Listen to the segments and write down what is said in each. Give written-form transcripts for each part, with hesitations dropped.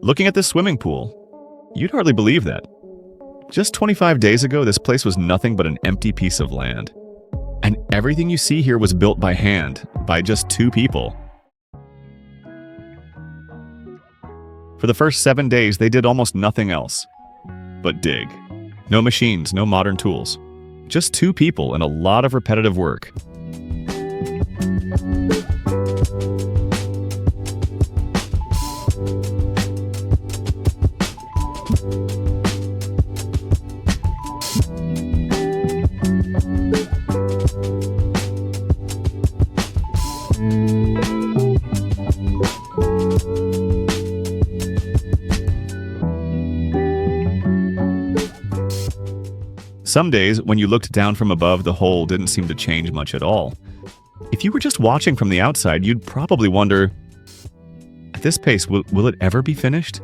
Looking at this swimming pool, you'd hardly believe that. Just 25 days ago, this place was nothing but an empty piece of land. And everything you see here was built by hand, by just 2 people. For the first 7 days, they did almost nothing else but dig. No machines, no modern tools. Just 2 people and a lot of repetitive work. Some days, when you looked down from above, the hole didn't seem to change much at all. If you were just watching from the outside, you'd probably wonder, at this pace, will it ever be finished?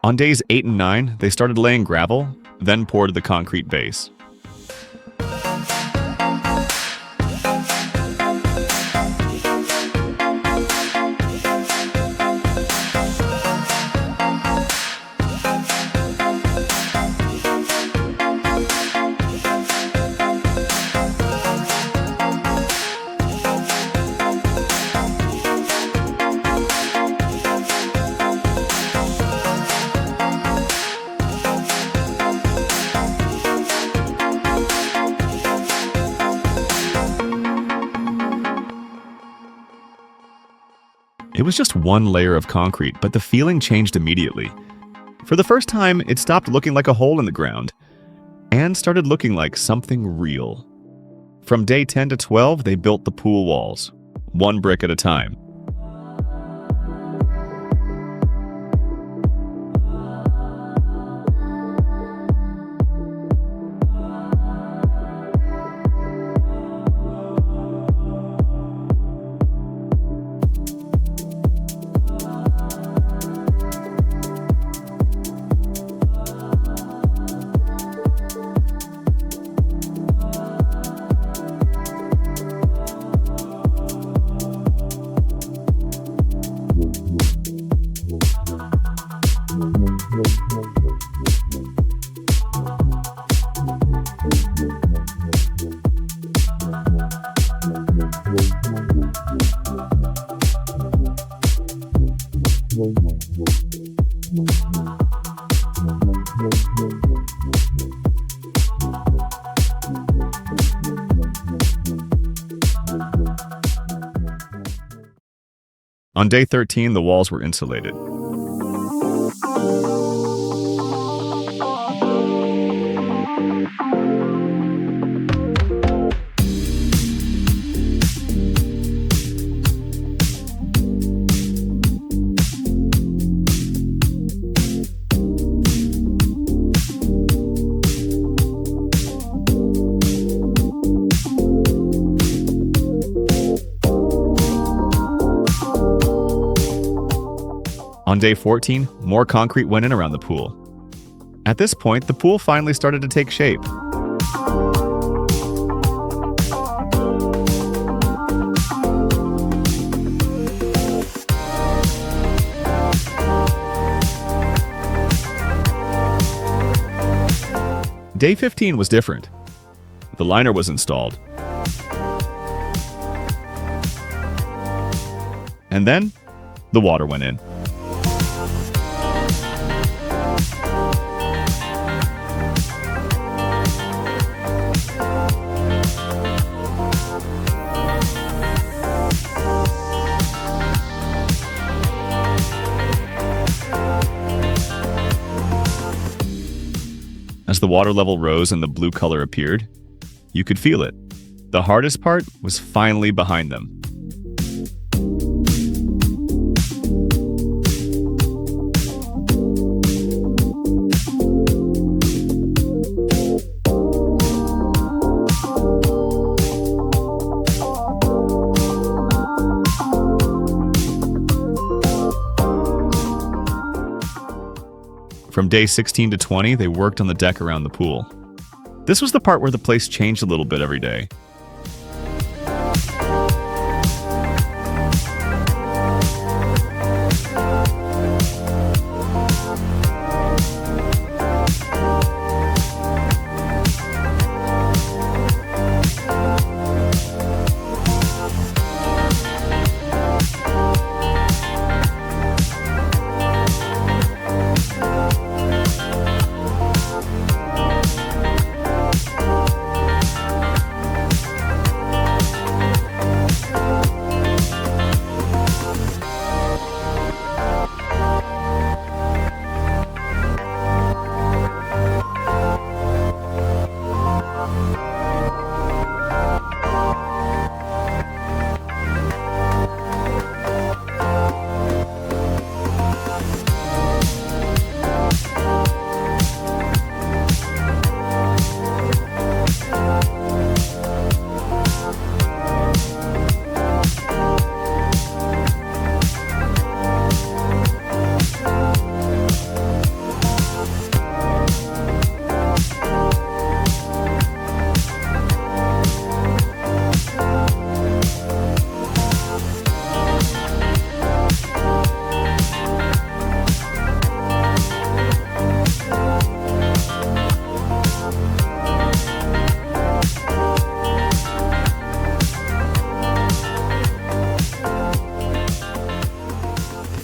On days 8 and 9, they started laying gravel, then poured the concrete base. It was just one layer of concrete, but the feeling changed immediately. For the first time, it stopped looking like a hole in the ground and started looking like something real. From day 10 to 12, they built the pool walls, 1 brick at a time. On day 13, the walls were insulated. On day 14, more concrete went in around the pool. At this point, the pool finally started to take shape. Day 15 was different. The liner was installed. And then, the water went in. As the water level rose and the blue color appeared, you could feel it. The hardest part was finally behind them. From day 16 to 20, they worked on the deck around the pool. This was the part where the place changed a little bit every day.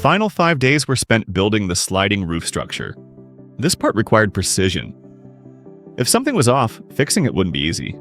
The final 5 days were spent building the sliding roof structure. This part required precision. If something was off, fixing it wouldn't be easy.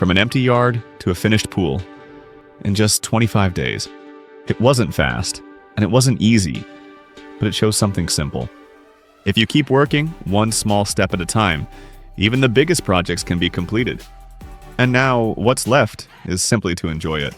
From an empty yard to a finished pool in just 25 days. It wasn't fast, and it wasn't easy, but it shows something simple. If you keep working, one small step at a time, even the biggest projects can be completed. And now, what's left is simply to enjoy it.